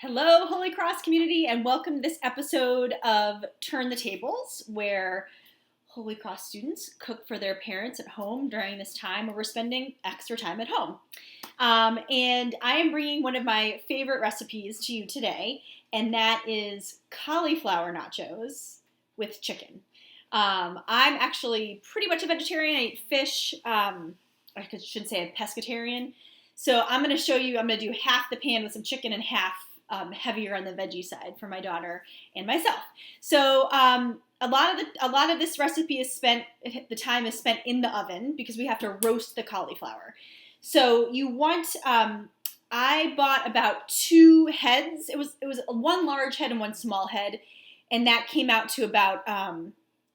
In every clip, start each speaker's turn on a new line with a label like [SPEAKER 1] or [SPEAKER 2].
[SPEAKER 1] Hello, Holy Cross community, and welcome to this episode of Turn the Tables, where Holy Cross students cook for their parents at home during this time where we're spending extra time at home. And I am bringing one of my favorite recipes to you today, and that is cauliflower nachos with chicken. I'm actually pretty much a vegetarian. I eat fish. I should say a pescatarian. So I'm going to show you, I'm going to do half the pan with some chicken and half heavier on the veggie side for my daughter and myself. So a lot of this recipe is spent, the time is spent in the oven because we have to roast the cauliflower. So you want, I bought about 2 heads. It was one large head and one small head, and that came out to about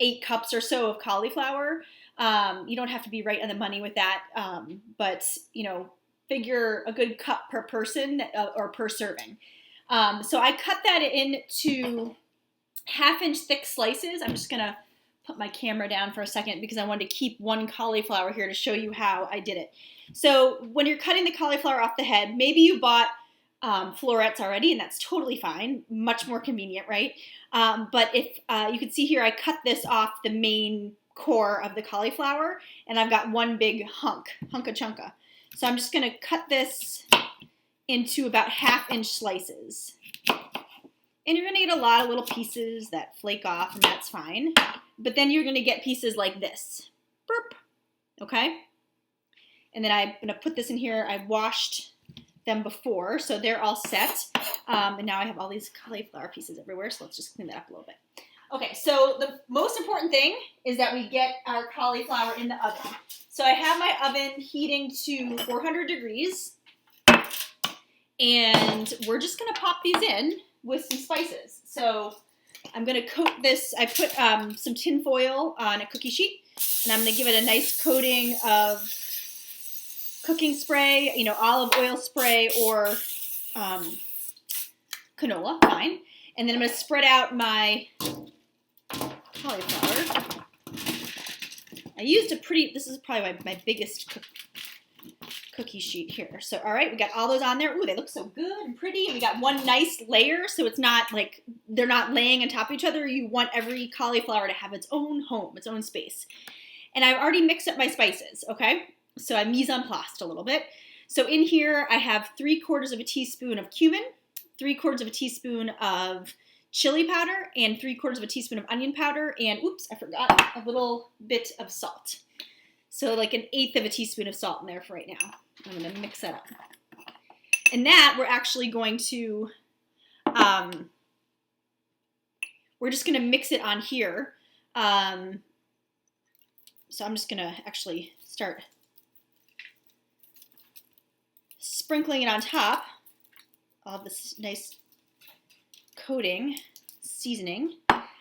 [SPEAKER 1] 8 cups or so of cauliflower. You don't have to be right on the money with that, but you know, figure a good cup per person or per serving. So I cut that into 1/2-inch thick slices. I'm just going to put my camera down for a second because I wanted to keep one cauliflower here to show you how I did it. So when you're cutting the cauliflower off the head, maybe you bought florets already, and that's totally fine. Much more convenient, right? But if you can see here, I cut this off the main core of the cauliflower, and I've got one big hunka chunka. So I'm just going to cut this into about 1/2-inch slices. And you're going to get a lot of little pieces that flake off, and that's fine. But then you're going to get pieces like this. Burp. Okay? And then I'm going to put this in here. I washed them before, so they're all set. And now I have all these cauliflower pieces everywhere, so let's just clean that up a little bit. Okay, so the most important thing is that we get our cauliflower in the oven. So I have my oven heating to 400 degrees. And we're just going to pop these in with some spices. So I'm going to coat this. I put some tin foil on a cookie sheet, and I'm going to give it a nice coating of cooking spray, you know, olive oil spray or canola, fine. And then I'm going to spread out my cauliflower. I used this is probably my biggest cookie sheet here. So, all right, we got all those on there. Ooh, they look so good and pretty. And we got one nice layer, so it's not like they're not laying on top of each other. You want every cauliflower to have its own home, its own space. And I've already mixed up my spices, okay? So I mise en place a little bit. So in here, I have 3/4 of a teaspoon of cumin, 3/4 of a teaspoon of chili powder, and 3/4 of a teaspoon of onion powder, and oops, I forgot a little bit of salt. So like 1/8 of a teaspoon of salt in there for right now. I'm going to mix that up. And that we're actually going to, we're just going to mix it on here. So I'm just going to actually start sprinkling it on top of this nice coating, seasoning.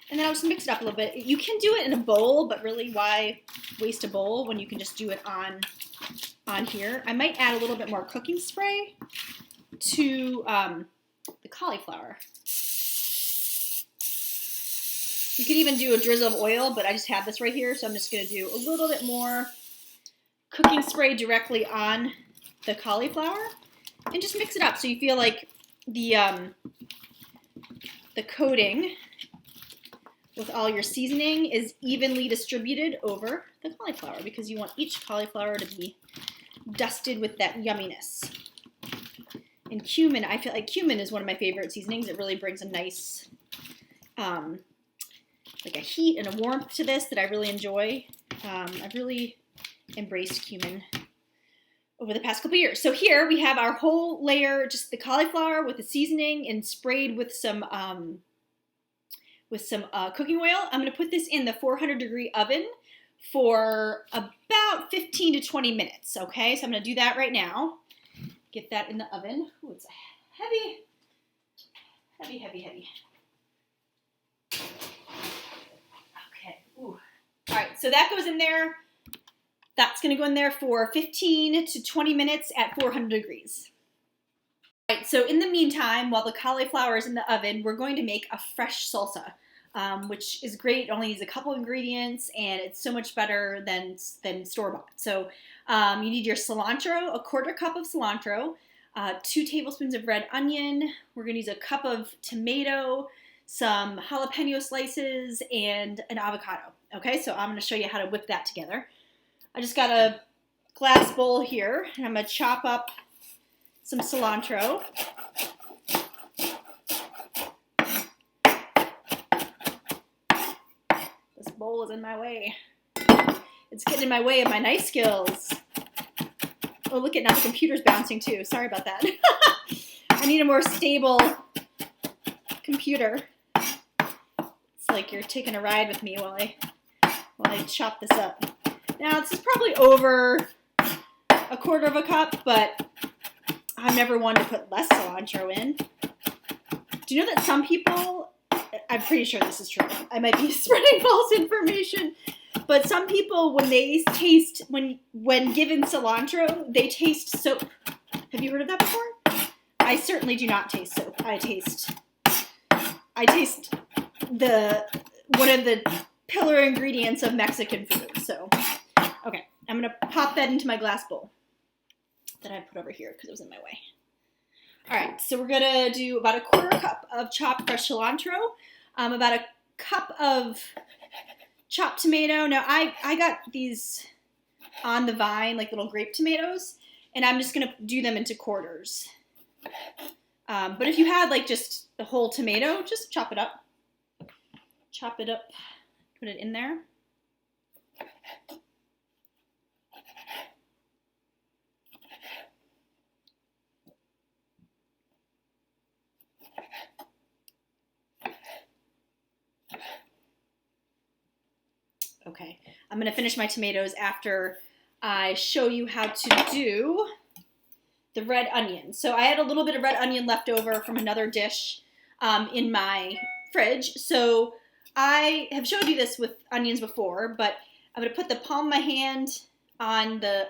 [SPEAKER 1] And then I'll just mix it up a little bit. You can do it in a bowl, but really why waste a bowl when you can just do it on here. I might add a little bit more cooking spray to the cauliflower. You could even do a drizzle of oil, but I just have this right here, so I'm just going to do a little bit more cooking spray directly on the cauliflower and just mix it up so you feel like the coating with all your seasoning is evenly distributed over the cauliflower because you want each cauliflower to be dusted with that yumminess. And cumin, I feel like cumin is one of my favorite seasonings. It really brings a nice, like a heat and a warmth to this that I really enjoy. I've really embraced cumin over the past couple years. So here we have our whole layer, just the cauliflower with the seasoning and sprayed with some cooking oil. I'm going to put this in the 400-degree oven for about 15 to 20 minutes, okay? So I'm going to do that right now. Get that in the oven. Ooh, it's heavy. Okay. Ooh. All right, so that goes in there. That's going to go in there for 15 to 20 minutes at 400 degrees. All right, so in the meantime, while the cauliflower is in the oven, we're going to make a fresh salsa. Which is great. It only needs a couple ingredients, and it's so much better than store-bought. So you need your cilantro, a 1/4 cup of cilantro, 2 tablespoons of red onion. We're going to use a cup of tomato, some jalapeno slices, and an avocado. Okay, so I'm going to show you how to whip that together. I just got a glass bowl here, and I'm going to chop up some cilantro. This bowl is in my way. It's getting in my way of my knife skills. Oh, look at now the computer's bouncing too. Sorry about that. I need a more stable computer. It's like you're taking a ride with me while I chop this up. Now this is probably over a quarter of a cup, but I've never wanted to put less cilantro in. Do you know that some people, I'm pretty sure this is true, I might be spreading false information, but some people, when they taste, when given cilantro, they taste soap. Have you heard of that before? I certainly do not taste soap. I taste one of the pillar ingredients of Mexican food. So, okay, I'm gonna pop that into my glass bowl that I put over here because it was in my way. All right, so we're gonna do about a quarter cup of chopped fresh cilantro, about a cup of chopped tomato. Now I got these on the vine, like little grape tomatoes, and I'm just gonna do them into quarters. But if you had like just the whole tomato, just chop it up. Chop it up, put it in there. Okay, I'm going to finish my tomatoes after I show you how to do the red onion. So I had a little bit of red onion left over from another dish in my fridge. So I have showed you this with onions before, but I'm going to put the palm of my hand on the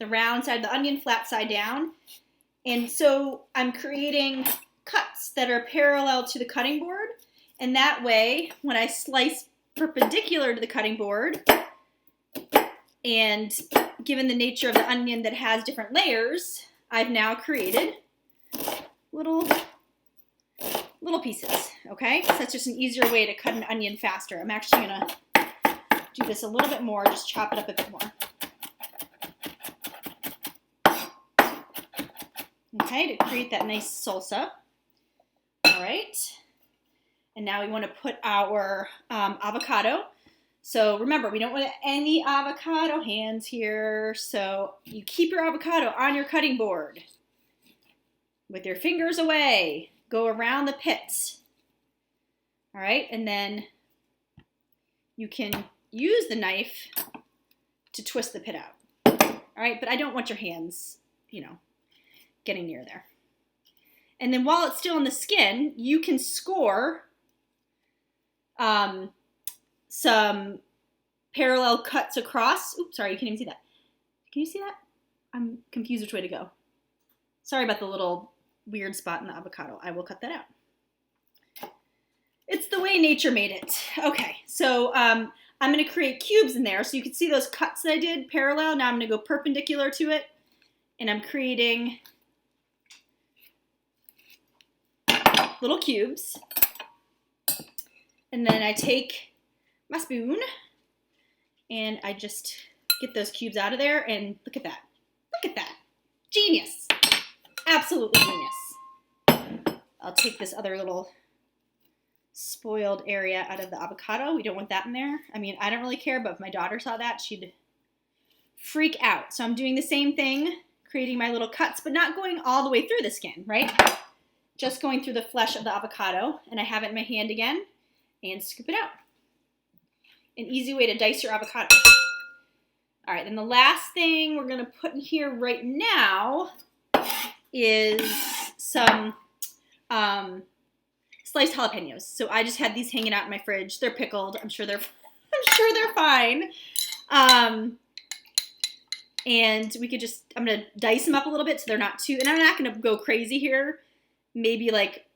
[SPEAKER 1] round side of the onion, flat side down. And so I'm creating cuts that are parallel to the cutting board. And that way, when I slice perpendicular to the cutting board, and given the nature of the onion that has different layers, I've now created little pieces, okay? So that's just an easier way to cut an onion faster. I'm actually gonna do this a little bit more, just chop it up a bit more. Okay, to create that nice salsa. All right. And now we want to put our avocado. So remember, we don't want any avocado hands here. So you keep your avocado on your cutting board with your fingers away. Go around the pits. All right, and then you can use the knife to twist the pit out. All right, but I don't want your hands, getting near there. And then while it's still in the skin, you can score some parallel cuts across. Oops, sorry, you can't even see that. Can you see that? I'm confused which way to go. Sorry about the little weird spot in the avocado. I will cut that out. It's the way nature made it. Okay, so I'm going to create cubes in there. So you can see those cuts that I did parallel. Now I'm going to go perpendicular to it. And I'm creating little cubes. And then I take my spoon and I just get those cubes out of there, and look at that. Look at that. Genius. Absolutely genius. I'll take this other little spoiled area out of the avocado. We don't want that in there. I mean, I don't really care, but if my daughter saw that, she'd freak out. So I'm doing the same thing, creating my little cuts, but not going all the way through the skin, right? Just going through the flesh of the avocado, and I have it in my hand again, and scoop it out. An easy way to dice your avocado. All right, then the last thing we're gonna put in here right now is some sliced jalapenos. So I just had these hanging out in my fridge. They're pickled. I'm sure they're fine. And we could just, I'm gonna dice them up a little bit so they're not too, and I'm not gonna go crazy here. Maybe like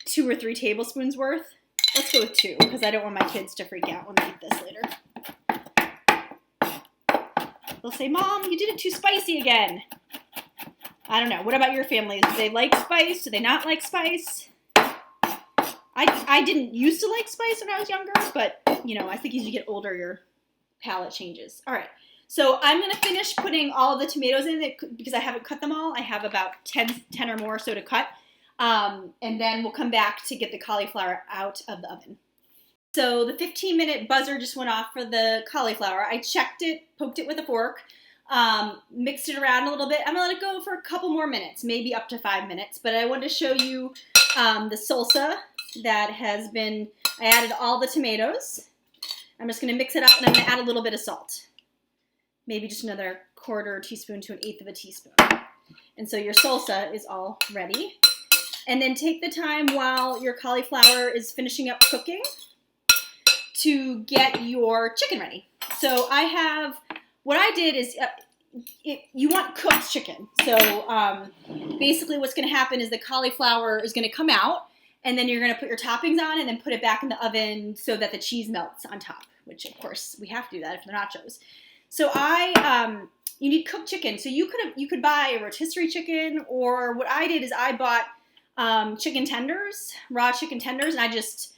[SPEAKER 1] 2 or 3 tablespoons worth. Let's go with 2 because I don't want my kids to freak out when they eat this later. They'll say, Mom, you did it too spicy again. I don't know. What about your family? Do they like spice? Do they not like spice? I didn't used to like spice when I was younger, but, you know, I think as you get older, your palate changes. All right. So I'm going to finish putting all of the tomatoes in it because I haven't cut them all. I have about 10 or more so to cut. And then we'll come back to get the cauliflower out of the oven. So the 15-minute buzzer just went off for the cauliflower. I checked it, poked it with a fork, mixed it around a little bit. I'm going to let it go for a couple more minutes, maybe up to 5 minutes. But I wanted to show you the salsa that has been, I added all the tomatoes. I'm just going to mix it up and I'm going to add a little bit of salt. Maybe just another 1/4 teaspoon to 1/8 of a teaspoon. And so your salsa is all ready. And then take the time while your cauliflower is finishing up cooking to get your chicken ready. So I have, what I did is, you want cooked chicken. So basically what's going to happen is the cauliflower is going to come out, and then you're going to put your toppings on and then put it back in the oven so that the cheese melts on top, which of course we have to do that if they're nachos. So you need cooked chicken. So you could buy a rotisserie chicken, or what I did is I bought chicken tenders, raw chicken tenders, and I just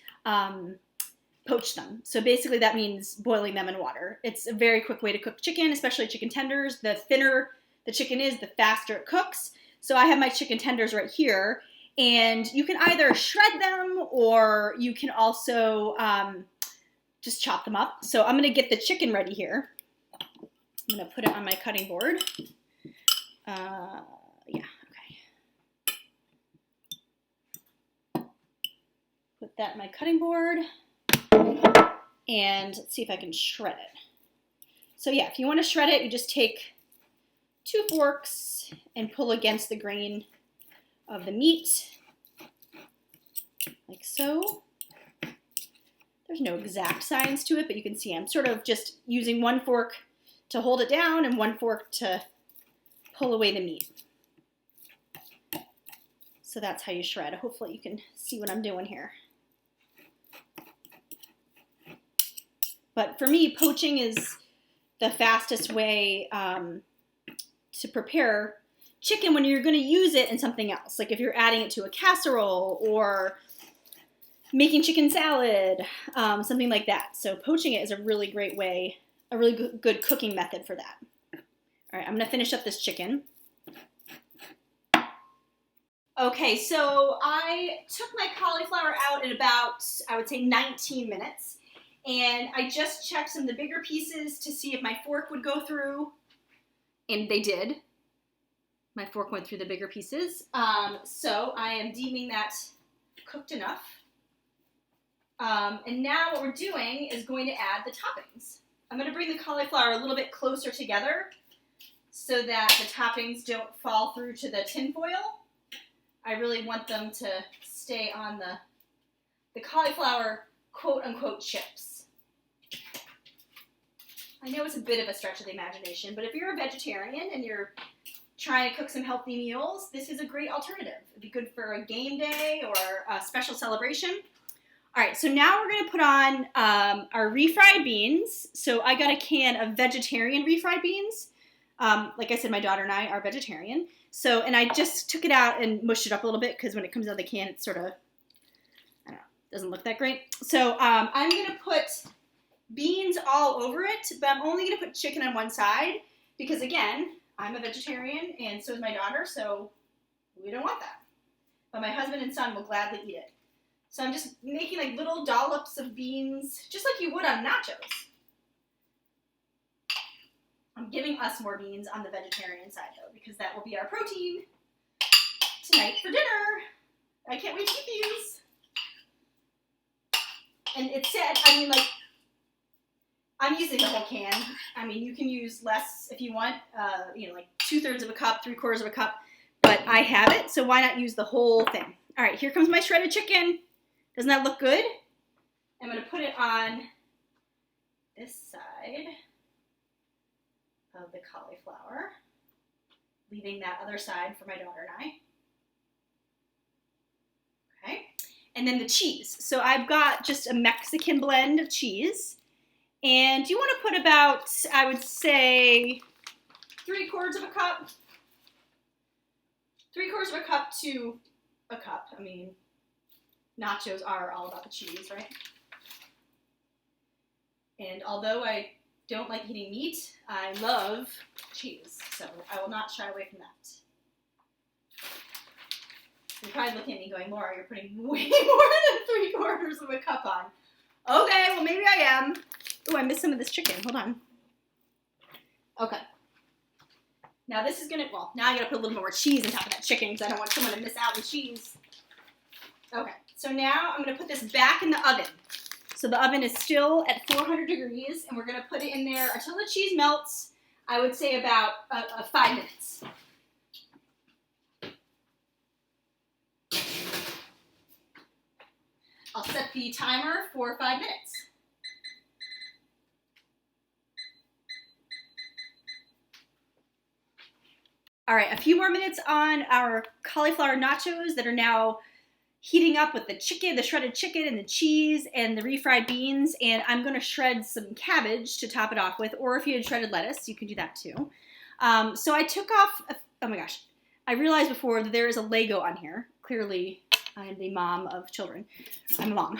[SPEAKER 1] poached them. So basically that means boiling them in water. It's a very quick way to cook chicken, especially chicken tenders. The thinner the chicken is, the faster it cooks. So I have my chicken tenders right here, and you can either shred them or you can also just chop them up. So I'm going to get the chicken ready here. I'm going to put it on my cutting board. Yeah, okay. Put that in my cutting board. And let's see if I can shred it. So yeah, if you want to shred it, you just take 2 forks and pull against the grain of the meat, like so. There's no exact science to it, but you can see I'm sort of just using 1 fork to hold it down and 1 fork to pull away the meat. So that's how you shred. Hopefully you can see what I'm doing here. But for me, poaching is the fastest way to prepare chicken when you're going to use it in something else. Like if you're adding it to a casserole or making chicken salad, something like that. So poaching it is a really great way, a really good cooking method for that. All right, I'm going to finish up this chicken. Okay, so I took my cauliflower out in about, I would say 19 minutes. And I just checked some of the bigger pieces to see if my fork would go through. And they did. My fork went through the bigger pieces. So I am deeming that cooked enough. And now what we're doing is going to add the toppings. I'm going to bring the cauliflower a little bit closer together so that the toppings don't fall through to the tin foil. I really want them to stay on the cauliflower quote-unquote chips. I know it's a bit of a stretch of the imagination, but if you're a vegetarian and you're trying to cook some healthy meals, this is a great alternative. It'd be good for a game day or a special celebration. All right, so now we're going to put on our refried beans. So I got a can of vegetarian refried beans. Like I said, my daughter and I are vegetarian. So, and I just took it out and mushed it up a little bit because when it comes out of the can, it's sort of, I don't know, doesn't look that great. So I'm going to put beans all over it, but I'm only going to put chicken on one side because, again, I'm a vegetarian and so is my daughter, so we don't want that. But my husband and son will gladly eat it. So I'm just making like little dollops of beans, just like you would on nachos. I'm giving us more beans on the vegetarian side, though, because that will be our protein tonight for dinner. I can't wait to eat these. And it said, I mean, like, I'm using the whole can. I mean, you can use less if you want, like 2/3 of a cup, 3/4 of a cup, but I have it, so why not use the whole thing? All right, here comes my shredded chicken. Doesn't that look good? I'm going to put it on this side of the cauliflower, leaving that other side for my daughter and I. Okay, and then the cheese. So I've got just a Mexican blend of cheese, and you want to put about, I would say, 3/4 of a cup 3/4 of a cup to a cup. I mean, nachos are all about the cheese, right? And although I don't like eating meat, I love cheese, so I will not shy away from that. You're probably looking at me going, Laura, you're putting way more than 3/4 of a cup on. Okay, well maybe I am. Oh, I missed some of this chicken. Hold on. Okay. Now this is gonna, well, now I gotta put a little more cheese on top of that chicken because I don't want someone to miss out on cheese. Okay, so now I'm gonna put this back in the oven. So the oven is still at 400 degrees, and we're gonna put it in there until the cheese melts. I would say about 5 minutes. I'll set the timer for 5 minutes. All right, a few more minutes on our cauliflower nachos that are now heating up with the chicken, the shredded chicken and the cheese and the refried beans, and I'm gonna shred some cabbage to top it off with, or if you had shredded lettuce, you can do that too. So I took off, oh my gosh, I realized before that there is a Lego on here. Clearly, I am the mom of children. I'm a mom.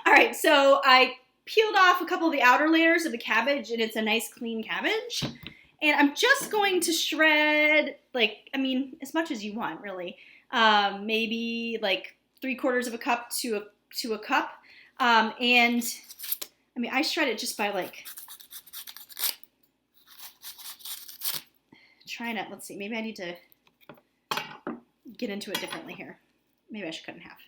[SPEAKER 1] All right, so I peeled off a couple of the outer layers of the cabbage, and it's a nice clean cabbage. And I'm just going to shred, like, I mean, as much as you want, really. Maybe like 3/4 of a cup to a cup. And I mean, I shred it just by like trying to, let's see, maybe I need to get into it differently here. Maybe I should cut in half.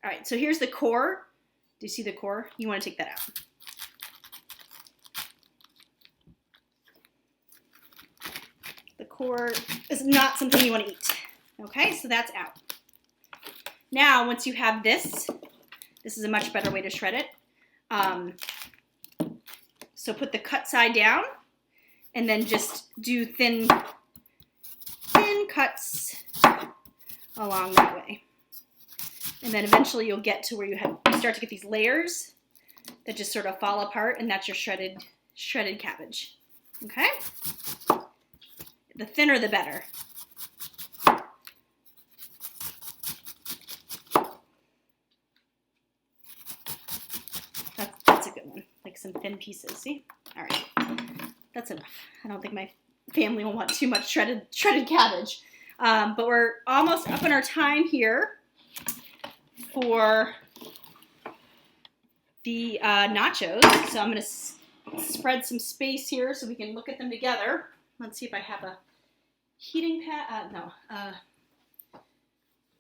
[SPEAKER 1] All right, so here's the core. Do you see the core? You want to take that out. The core is not something you want to eat. Okay, so that's out. Now, once you have this is a much better way to shred it. So put the cut side down and then just do thin cuts along that way. And then eventually you'll get to where you start to get these layers that just sort of fall apart, and that's your shredded cabbage. Okay? The thinner the better. That's a good one. Like some thin pieces, see? All right. That's enough. I don't think my family will want too much shredded cabbage. But we're almost up on our time here for the nachos. So I'm going to spread some space here so we can look at them together. Let's see if I have a heating pad.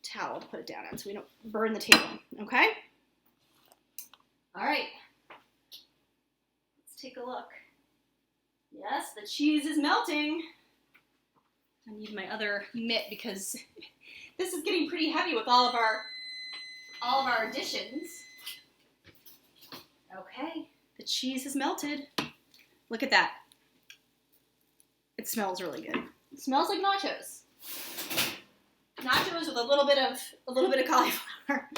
[SPEAKER 1] Towel to put it down on so we don't burn the table. Okay? All right. Let's take a look. Yes, the cheese is melting. I need my other mitt because this is getting pretty heavy with all of our additions. Okay, the cheese has melted. Look at that. It smells really good. It smells like nachos. Nachos with a little bit of cauliflower.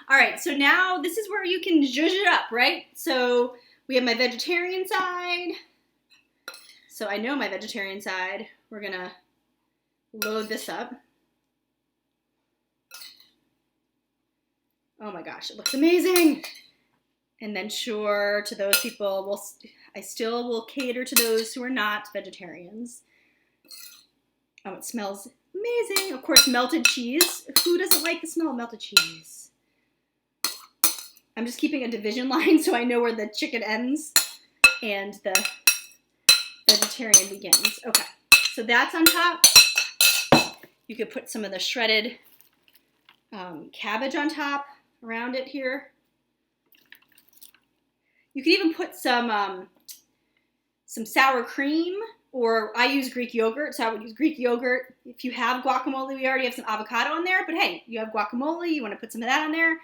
[SPEAKER 1] All right, so now this is where you can zhuzh it up, right? So we have my vegetarian side. So I know my vegetarian side. We're gonna load this up. Oh my gosh, it looks amazing. And then sure, to those people, I still will cater to those who are not vegetarians. Oh, it smells amazing. Of course, melted cheese. Who doesn't like the smell of melted cheese? I'm just keeping a division line so I know where the chicken ends and the vegetarian begins. Okay, so that's on top. You could put some of the shredded cabbage on top around it here. You could even put some sour cream, or I use Greek yogurt, so I would use Greek yogurt. If you have guacamole, we already have some avocado in there, but hey, you have guacamole, you want to put some of that on there,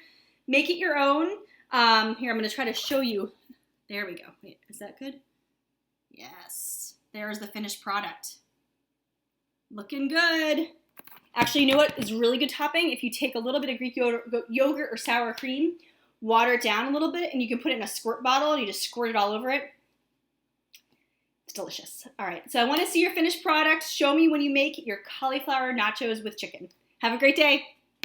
[SPEAKER 1] make it your own. Here, I'm going to try to show you. There we go. Wait, is that good? Yes, there's the finished product. Looking good. Actually, you know what is really good topping? If you take a little bit of Greek yogurt or sour cream, water it down a little bit, and you can put it in a squirt bottle, and you just squirt it all over it. It's delicious. All right, so I want to see your finished product. Show me when you make your cauliflower nachos with chicken. Have a great day.